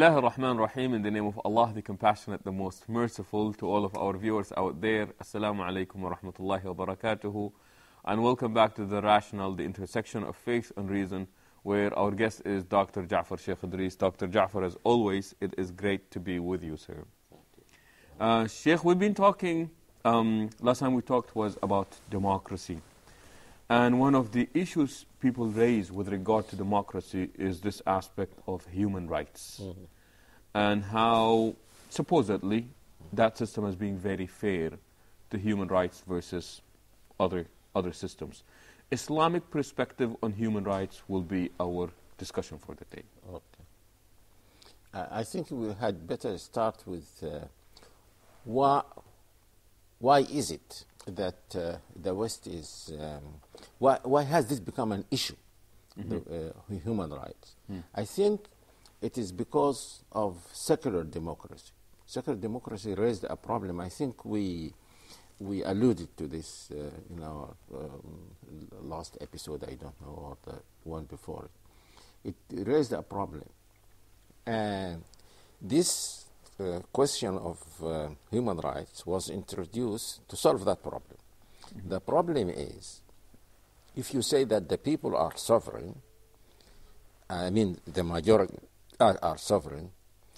Bismillah ar-Rahman ar-Rahim, in the name of Allah, the Compassionate, the Most Merciful. To all of our viewers out there, Assalamu alaikum wa rahmatullahi wa barakatuhu. And welcome back to The Rational, the intersection of faith and reason, where our guest is Dr. Yassir Sheikh Idris. Dr. Yassir, as always, it is great to be with you, sir. Sheikh, we've been talking, last time we talked was about democracy. And one of the issues people raise with regard to democracy is this aspect of human rights. And how, supposedly, that system is being very fair to human rights versus other systems. Islamic perspective on human rights will be our discussion for the day. Okay. I think we had better start with why is it that the West is, why has this become an issue, human rights? I think it is because of secular democracy. Secular democracy raised a problem. I think we alluded to this in our last episode, I don't know, or the one before it. It raised a problem. And this question of human rights was introduced to solve that problem. The problem is, if you say that the people are sovereign, I mean the majority are sovereign,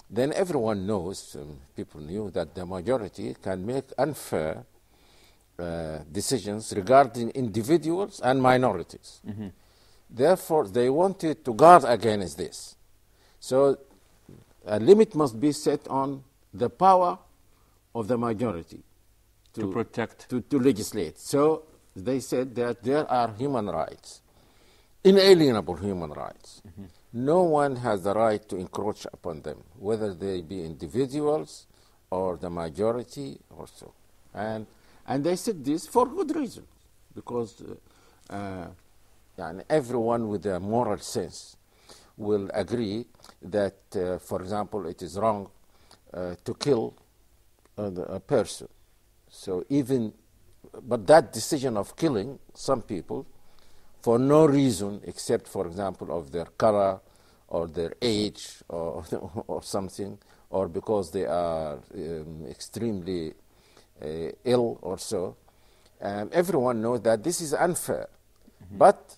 then everyone knows, people knew, that the majority can make unfair decisions regarding individuals and minorities. Therefore, they wanted to guard against this. So a limit must be set on the power of the majority to protect, to legislate. So they said that there are human rights, inalienable human rights. No one has the right to encroach upon them, whether they be individuals or the majority or so. And they said this for good reason, because everyone with a moral sense will agree that, for example, it is wrong to kill a person. So but that decision of killing some people for no reason except, for example, of their color or their age or something, or because they are extremely ill or so, everyone knows that this is unfair. But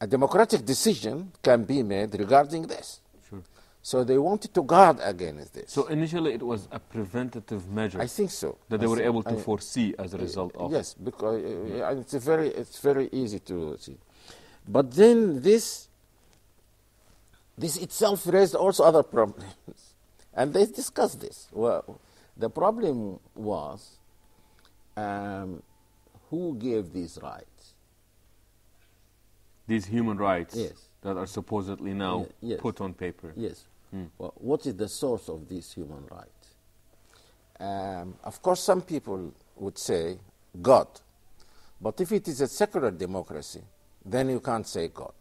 a democratic decision can be made regarding this. Sure. So they wanted to guard against this. So initially it was a preventative measure. I think so. That they were able to foresee as a result of. Yes, because it's very easy to see. But then this itself raised also other problems. And they discussed this. Well, the problem was who gave these rights? These human rights, yes, that are supposedly now put on paper. Yes. Well, what is the source of these human rights? Of course, some people would say God. But if it is a secular democracy, then you can't say God.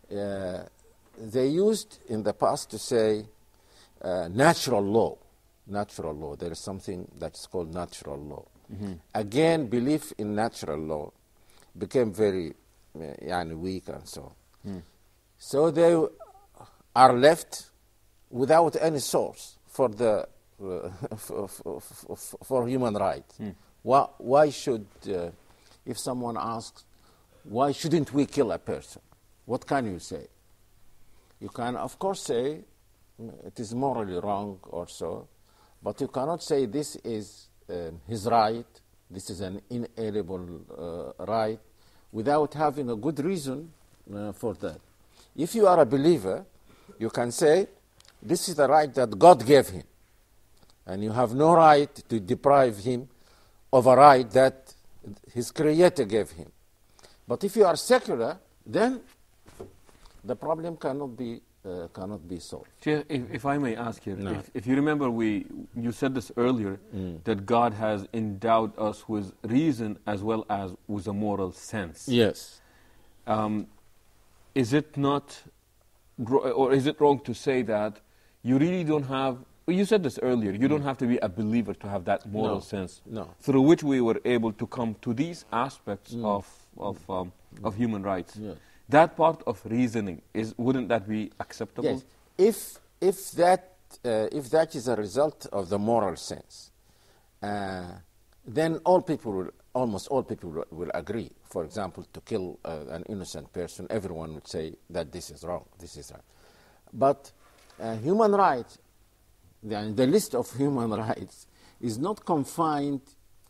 They used in the past to say natural law. Natural law. There is something that's called natural law. Again, belief in natural law became very weak and so on. So they are left without any source for the for human rights. Why should, if someone asks, why shouldn't we kill a person? What can you say? You can, of course, say it is morally wrong or so, but you cannot say this is his right, this is an inalienable right, without having a good reason for that. If you are a believer, you can say, this is the right that God gave him, and you have no right to deprive him of a right that his Creator gave him. But if you are secular, then the problem cannot be solved. If I may ask you, if you remember, you said this earlier, that God has endowed us with reason as well as with a moral sense. Yes. Is it not, or is it wrong to say that you really don't have, you said this earlier, you don't have to be a believer to have that moral sense, through which we were able to come to these aspects of human rights. Yes. That part of reasoning, wouldn't that be acceptable? Yes. if that is a result of the moral sense, then almost all people will agree. For example, to kill an innocent person, everyone would say that this is wrong, this is right. But human rights, the list of human rights is not confined,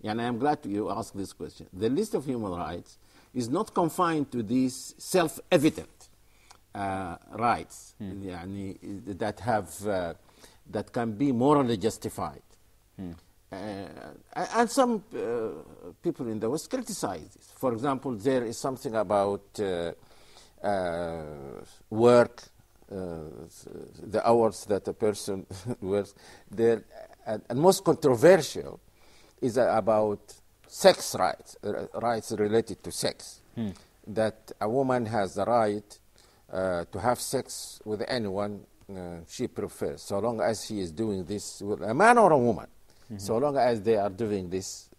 and I am glad you asked this question. The list of human rights is not confined to these self-evident rights that can be morally justified. And some people in the West criticize this. For example, there is something about work, the hours that a person works. And most controversial is about sex rights, rights related to sex. That a woman has the right to have sex with anyone she prefers, so long as she is doing this with a man or a woman. So long as they are doing this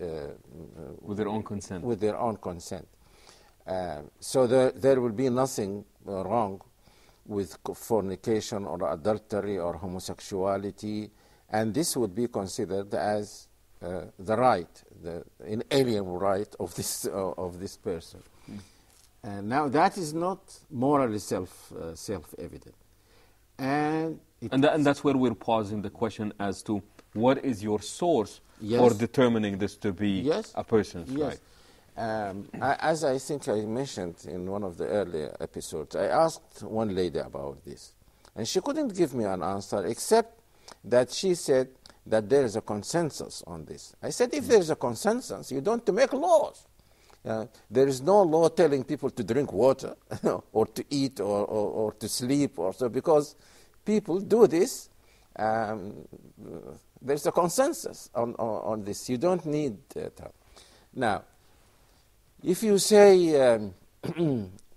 with their own consent. With their own consent. So there will be nothing wrong with fornication or adultery or homosexuality, and this would be considered as the right, the inalienable right of this person. And now that is not morally self-evident. And that's where we're pausing the question as to what is your source for determining this to be a person's right? As I think I mentioned in one of the earlier episodes, I asked one lady about this, and she couldn't give me an answer except that she said that there is a consensus on this. I said, if there is a consensus, you don't make laws. There is no law telling people to drink water or to eat or to sleep or so, because people do this. There's a consensus on this. You don't need that. Now, if you say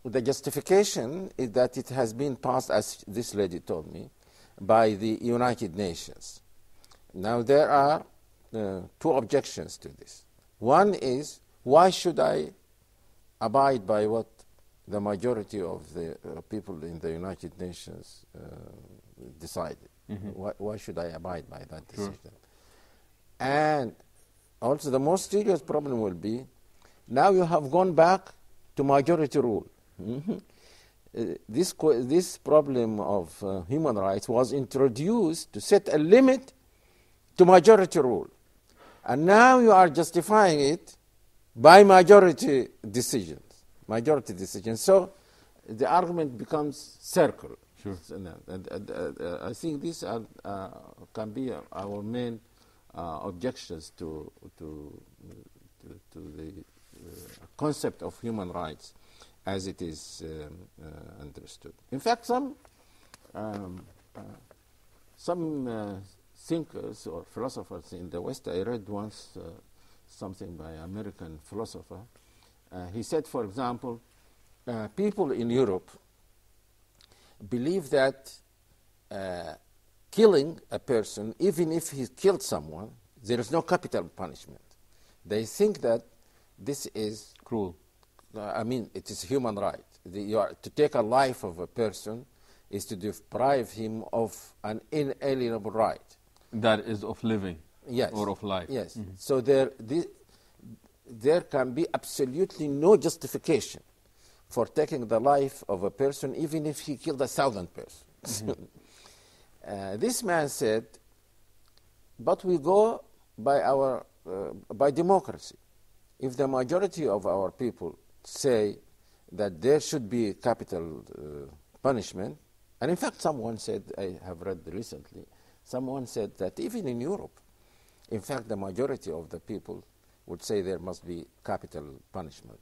the justification is that it has been passed, as this lady told me, by the United Nations. Now, there are two objections to this. One is, why should I abide by what the majority of the people in the United Nations decided? Why should I abide by that decision? Sure. And also the most serious problem will be, now you have gone back to majority rule. This problem of human rights was introduced to set a limit to majority rule. And now you are justifying it by majority decisions. So the argument becomes circular. Sure. I think these can be our main objections to the concept of human rights as it is understood. In fact, some thinkers or philosophers in the West, I read once something by an American philosopher. He said, for example, people in Europe believe that killing a person, even if he killed someone, there is no capital punishment. They think that this is cruel. It is human right. To take a life of a person is to deprive him of an inalienable right. That is of living. Yes. Or of life. Yes. So there can be absolutely no justification for taking the life of a person, even if he killed 1,000 persons. This man said, but we go by democracy. If the majority of our people say that there should be capital punishment, and in fact someone said, I have read recently, someone said that even in Europe, in fact the majority of the people would say there must be capital punishment.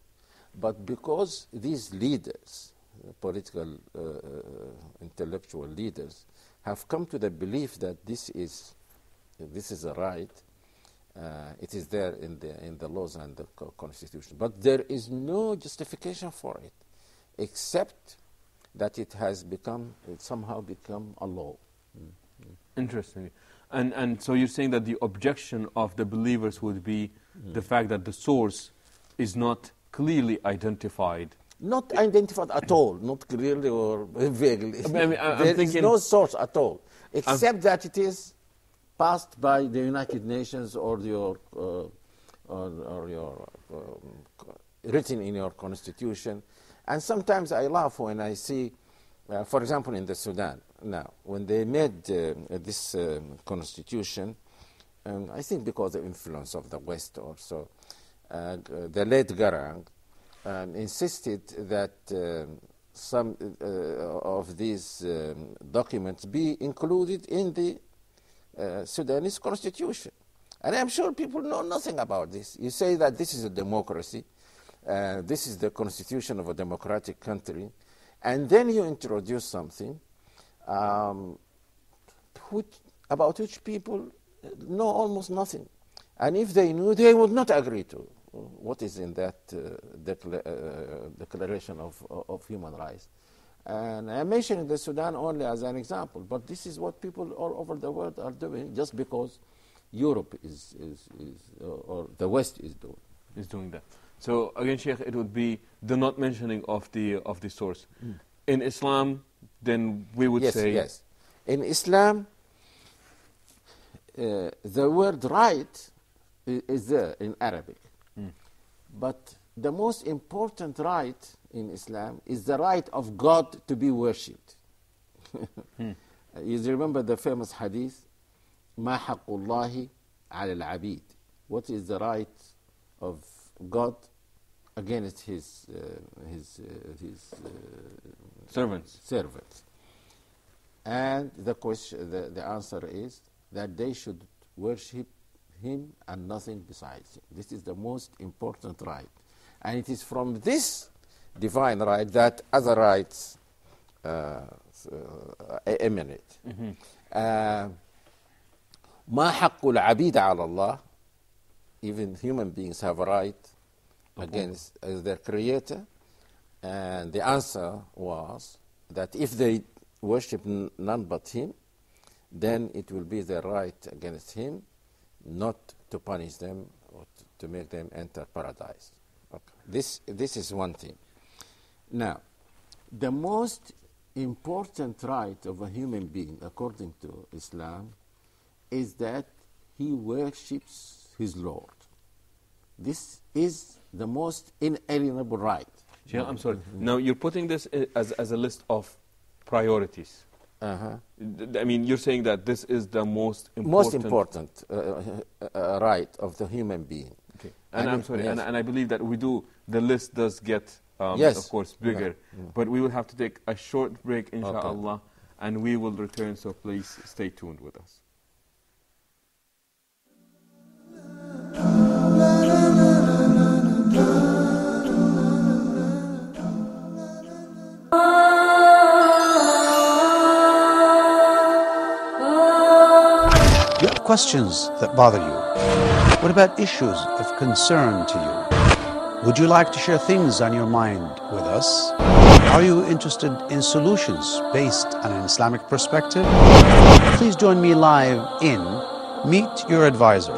But because these leaders, political, intellectual leaders, have come to the belief that this is a right, it is there in the laws and the constitution. But there is no justification for it, except that it has somehow become a law. Interesting. And so you're saying that the objection of the believers would be the fact that the source is not clearly identified. Not identified at all, not clearly or vaguely. I'm there is thinking, no source at all. except that it is passed by the United Nations or your written in your constitution. And sometimes I laugh when I see, for example, in the Sudan now, when they made this constitution, I think because of the influence of the West also, the late Garang insisted that some of these documents be included in the Sudanese constitution. And I'm sure people know nothing about this. You say that this is a democracy, this is the constitution of a democratic country, and then you introduce something about which people know almost nothing. And if they knew, they would not agree to what is in that Declaration of Human Rights. And I'm mentioning the Sudan only as an example, but this is what people all over the world are doing just because Europe or the West is doing that. So again, Sheikh, it would be the not mentioning of the source. In Islam, then we would say... Yes. In Islam, the word right is there in Arabic. But the most important right in Islam is the right of God to be worshipped. You remember the famous hadith, ما حق الله على العبيد. What is the right of God against his servants? And the question, the answer is that they should worship him and nothing besides him. This is the most important right. And it is from this divine right that other rights emanate. ما حق العبيد على الله. Even human beings have a right against their creator. And the answer was that if they worship none but him, then it will be their right against him not to punish them or to make them enter paradise. Okay. This is one thing. Now, the most important right of a human being, according to Islam, is that he worships his Lord. This is the most inalienable right. Yeah, I'm sorry. Now, you're putting this as a list of priorities. I mean, you're saying that this is the most important right of the human being. Okay. And I'm sorry, yes. and I believe that the list does get, of course, bigger. But we will have to take a short break, inshallah, and we will return, so please stay tuned with us. You have questions that bother you. What about issues of concern to you? Would you like to share things on your mind with us? Are you interested in solutions based on an Islamic perspective? Please join me live in Meet Your Advisor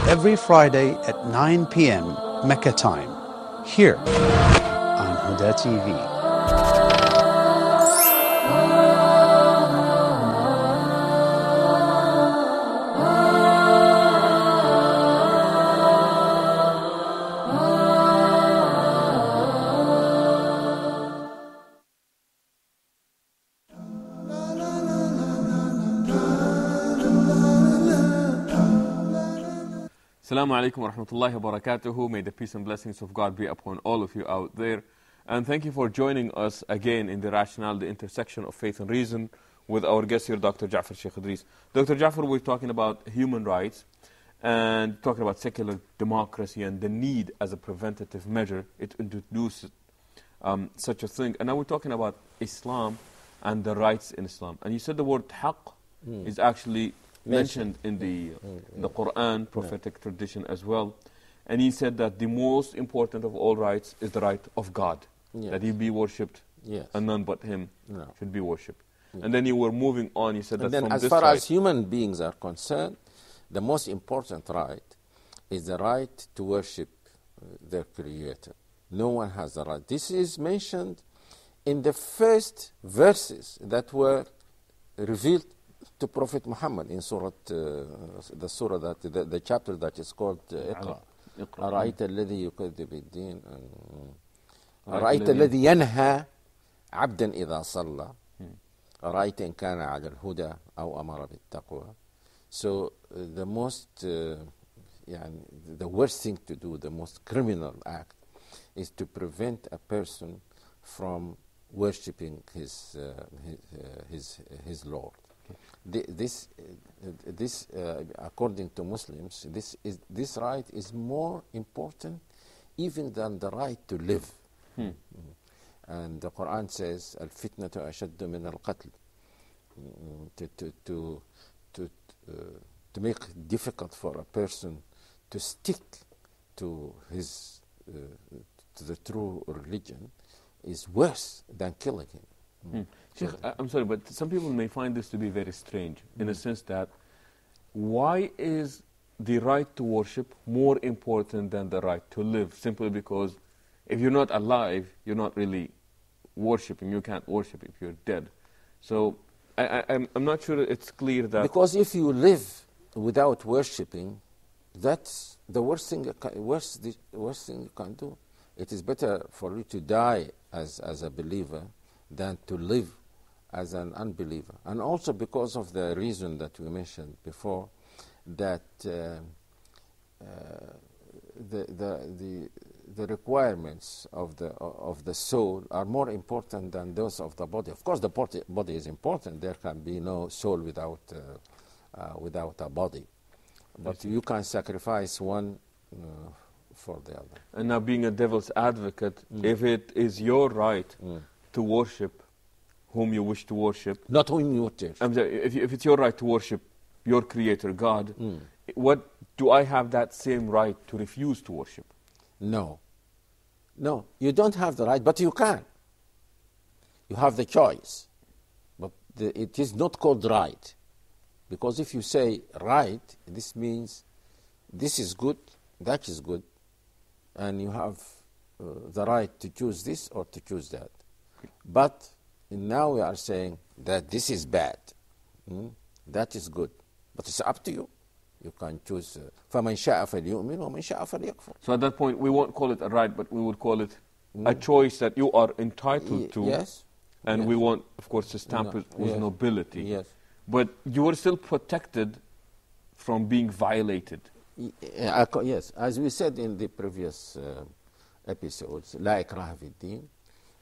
every Friday at 9 p.m. Mecca time, here on Huda TV. Assalamu alaikum wa rahmatullahi wa barakatuhu. May the peace and blessings of God be upon all of you out there. And thank you for joining us again in the Rationale, the intersection of faith and reason, with our guest here, Dr. Ja'far Sheikh Idris. Dr. Ja'far, we're talking about human rights and talking about secular democracy and the need as a preventative measure it introduces such a thing. And now we're talking about Islam and the rights in Islam. And you said the word haqq is actually mentioned in the Quran, prophetic tradition as well. And he said that the most important of all rights is the right of God, that he be worshipped and none but him should be worshipped. And then you were moving on, you said and that then from as this far side, as human beings are concerned, the most important right is the right to worship their Creator. No one has the right. This is mentioned in the first verses that were revealed to Prophet Muhammad in Surah, the surah that the chapter that is called Iqra. أرأيت الذي يكذب بالدين أرأيت الذي ينهى عبدا إذا صلى أرأيت إن كان على الهدى أو أمر بالتقوى. So the worst thing to do, the most criminal act, is to prevent a person from worshipping his Lord. This according to Muslims, this right is more important even than the right to live. And the Quran says, "Al-fitnatu ashaddu min al-qatl." To make it difficult for a person to stick to the true religion is worse than killing him. Sheikh, I'm sorry, but some people may find this to be very strange, in a sense that why is the right to worship more important than the right to live? Simply because if you're not alive, you're not really worshipping. You can't worship if you're dead. So I'm not sure it's clear that... Because if you live without worshipping, that's the worst thing you can do. It is better for you to die as a believer than to live as an unbeliever. And also because of the reason that we mentioned before, that the requirements of the soul are more important than those of the body. Of course, the body is important. There can be no soul without a body. But you can sacrifice one for the other. And now, being a devil's advocate, if it is your right to worship whom you wish to worship... Not whom you worship. I'm sorry, if it's your right to worship your Creator, God, what do I have that same right to refuse to worship? No. No, you don't have the right, but you can. You have the choice. But it is not called right. Because if you say right, this means this is good, that is good, and you have the right to choose this or to choose that. But now we are saying that this is bad, that is good. But it's up to you. You can choose. فَمَنْ شَاءَ فَلْيُؤْمِنْ وَمَنْ شَاءَ فَلْيَكْفُرْ. So at that point, we won't call it a right, but we would call it a choice that you are entitled to. Yes. And yes. we want, of course, to stamp it with yes. nobility. Yes. But you are still protected from being violated. Yes, as we said in the previous episodes, لا إكراه في الدين.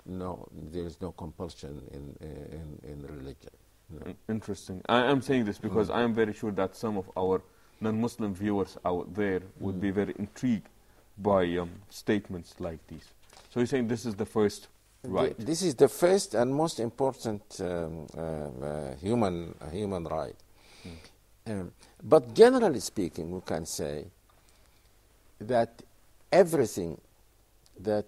No, there is no compulsion in religion. No. Interesting. I am saying this because I am very sure that some of our non-Muslim viewers out there would be very intrigued by statements like these. So you're saying this is the first right? This is the first and most important human right. But generally speaking, we can say that everything that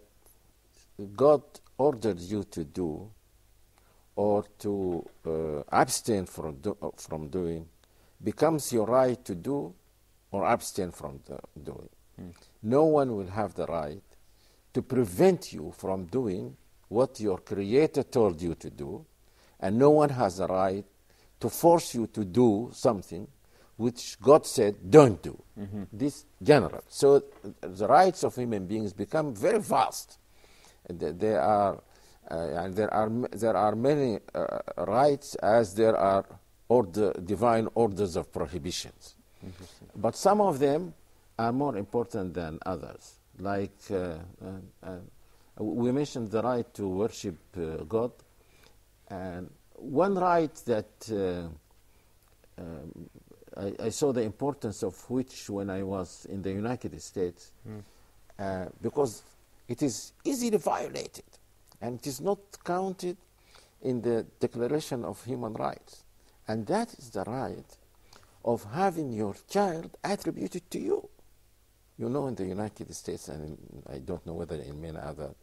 God ordered you to do or to abstain from doing becomes your right to do or abstain from doing. No one will have the right to prevent you from doing what your Creator told you to do, and no one has the right to force you to do something which God said don't do. This general. So the rights of human beings become very vast. There are many rights as there are divine orders of prohibitions. But some of them are more important than others. Like we mentioned the right to worship God, and one right that I saw the importance of which when I was in the United States, because it is easily violated and it is not counted in the Declaration of Human Rights. And that is the right of having your child attributed to you. You know, in the United States, and I don't know whether in many other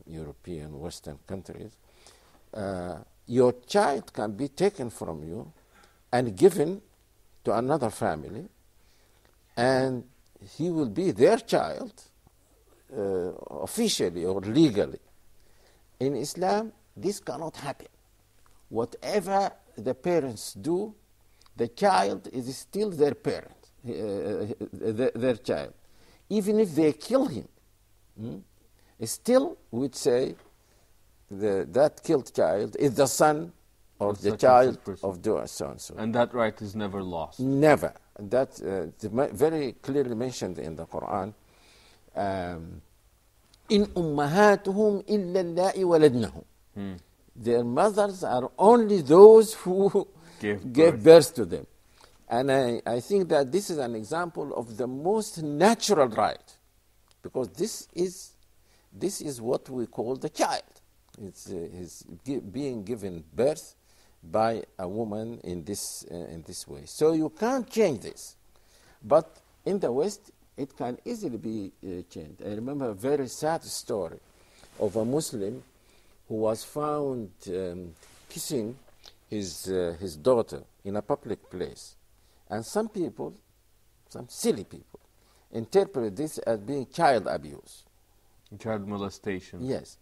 European, Western countries, your child can be taken from you and given to another family, and he will be their child officially or legally. In Islam, this cannot happen. Whatever the parents do, the child is still their parent, their child. Even if they kill him, still would say that killed child is the son or the child of so and so. And that right is never lost. Never. That's very clearly mentioned in the Quran. In ummahatuhum illa allai waladnahum. Their mothers are only those who gave birth to them. And I think that this is an example of the most natural right, because this is what we call the child. It's being given birth by a woman in this way. So you can't change this. But in the West, it can easily be changed. I remember a very sad story of a Muslim who was found kissing his daughter in a public place. And some people, some silly people, interpret this as being child abuse. Child molestation. Yes.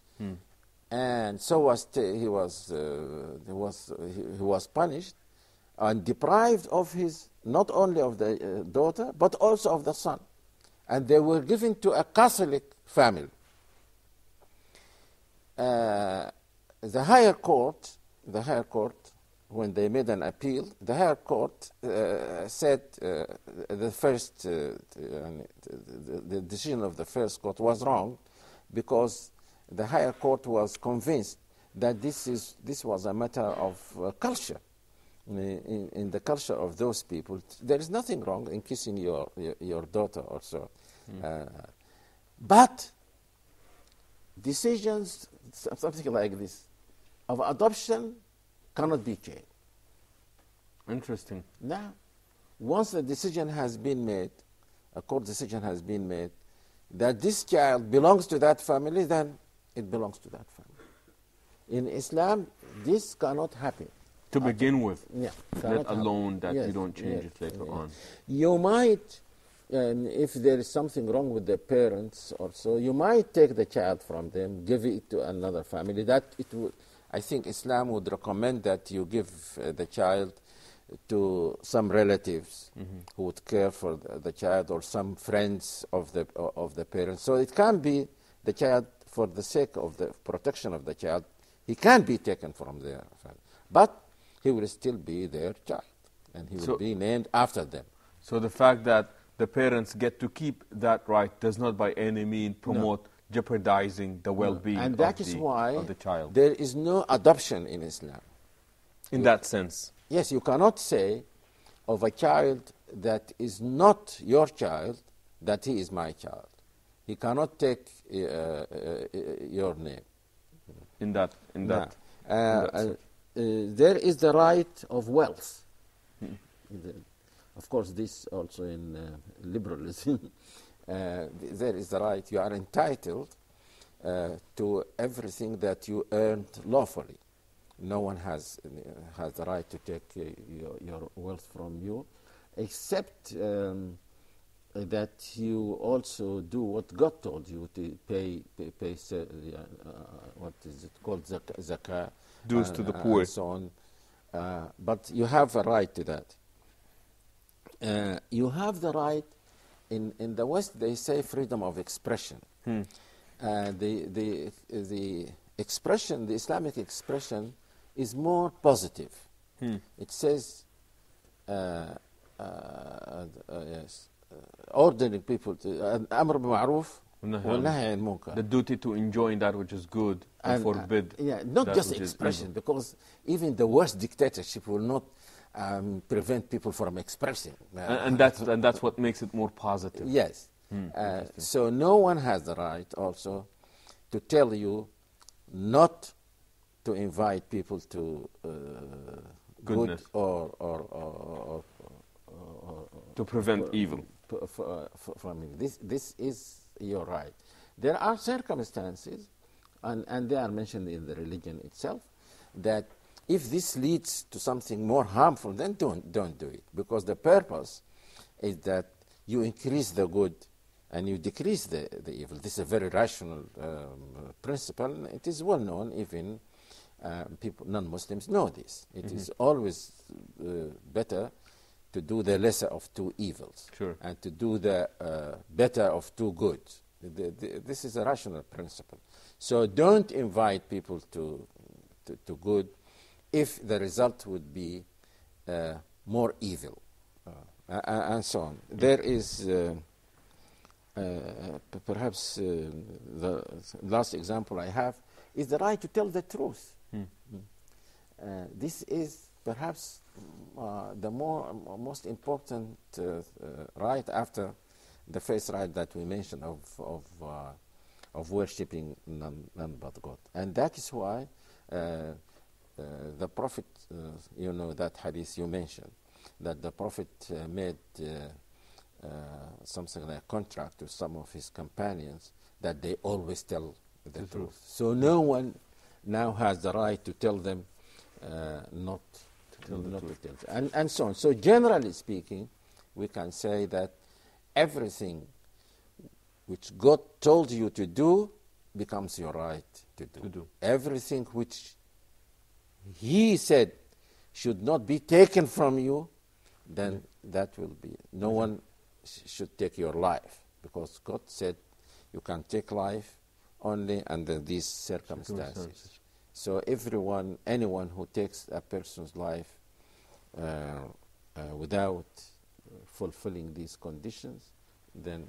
And so he was punished and deprived of not only of the daughter, but also of the son. And they were given to a Catholic family. The higher court, when they made an appeal, the higher court said the decision of the first court was wrong, because the higher court was convinced that this was a matter of culture. In the culture of those people, there is nothing wrong in kissing your daughter or so. But decisions, something like this, of adoption cannot be changed. Interesting. Now, once a decision has been made, a court decision has been made, that this child belongs to that family, then it belongs to that family. In Islam, this cannot happen. To begin with, Yeah, let alone that Yes, you don't change yes, it later on. You might, if there is something wrong with the parents or so, you might take the child from them, give it to another family. I think Islam would recommend that you give the child to some relatives who would care for the child, or some friends of the parents. So it can be the child, for the sake of the protection of the child, he can be taken from their family. But he will still be their child, and he will be named after them. So the fact that the parents get to keep that right does not by any means promote jeopardizing the well-being and that is why of the child. There is no adoption in Islam. In that sense. Yes, you cannot say of a child that is not your child that he is my child. He cannot take your name. In that sense. There is the right of wealth. Of course, this also in liberalism. There is the right. You are entitled to everything that you earned lawfully. No one has the right to take your wealth from you, except that you also do what God told you to pay what is it called, zakah, dues to the poor, and so on. But you have a right to that. You have the right. In the West, they say freedom of expression. The expression, the Islamic expression, is more positive. It says, ordering people to amr bil ma'ruf wa nahy anil munkar. The duty to enjoin that which is good and forbid. Not just expression, because even the worst dictatorship will not prevent people from expressing. And that's what makes it more positive. Yes. So no one has the right also to tell you not to invite people to goodness, good or to prevent evil. From this is your right. There are circumstances, and they are mentioned in the religion itself, that if this leads to something more harmful, then don't do it, because the purpose is that you increase the good and you decrease the evil. This is a very rational principle. It is well known even People, non-Muslims know this. It is always better to do the lesser of two evils, Sure. and to do the better of two goods. This is a rational principle. So don't invite people to good if the result would be more evil, and so on. There is perhaps the last example I have is the right to tell the truth. This is perhaps the most important right after the first right that we mentioned of worshipping none but God. And that is why the Prophet, you know, that hadith you mentioned, that the Prophet made something like a contract with some of his companions that they always tell the truth. So no one now has the right to tell them not to tell. And so on. So generally speaking, we can say that everything which God told you to do becomes your right to do. Everything which He said should not be taken from you, then that will be. No one should take your life, because God said you can take life only under these circumstances. So anyone who takes a person's life without fulfilling these conditions, then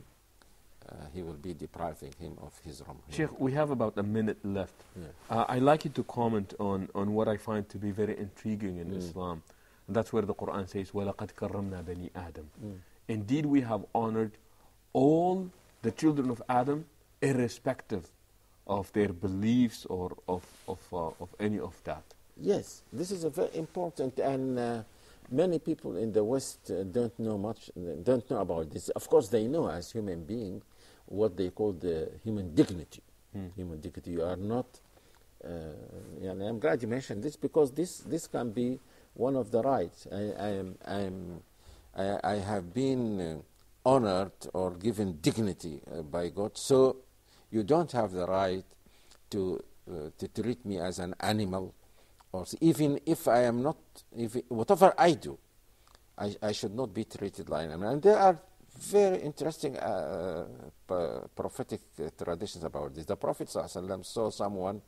he will be depriving him of his Ramadan. Sheikh, we have about a minute left. I'd like you to comment on what I find to be very intriguing in Islam. And that's where the Quran says, وَلَقَدْ كَرَّمْنَا بَنِي آدَمَ. Indeed, we have honored all the children of Adam, irrespective of their beliefs or of any of that. Yes, this is a very important, and many people in the West don't know about this. Of course, they know as human beings what they call the human dignity. Human dignity. You are not. I'm glad you mentioned this, because this can be one of the rights. I have been honored or given dignity by God. So you don't have the right to treat me as an animal, or even if I am not. Whatever I do, I should not be treated like an animal. And there are very interesting prophetic traditions about this. The Prophet ﷺ saw someone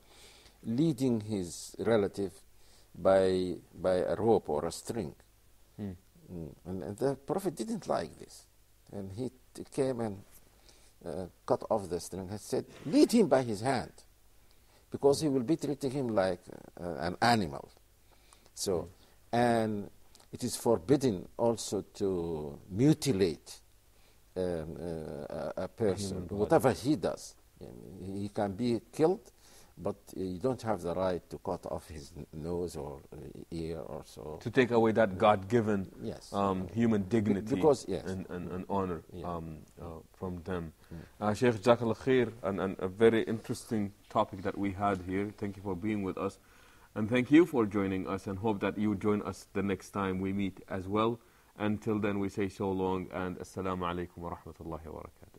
leading his relative by a rope or a string. And the Prophet didn't like this. And he came and cut off the string and said, lead him by his hand, because he will be treating him like an animal. So, and it is forbidden also to mutilate a person, whatever he does. He can be killed, but you don't have the right to cut off his nose or ear or so. To take away that God-given human dignity and honor from them. Sheikh, Jazakallah Khair, and a very interesting topic that we had here. Thank you for being with us. And thank you for joining us, and hope that you join us the next time we meet as well. Until then, we say so long, and Assalamu alaikum wa rahmatullahi wa barakatuh.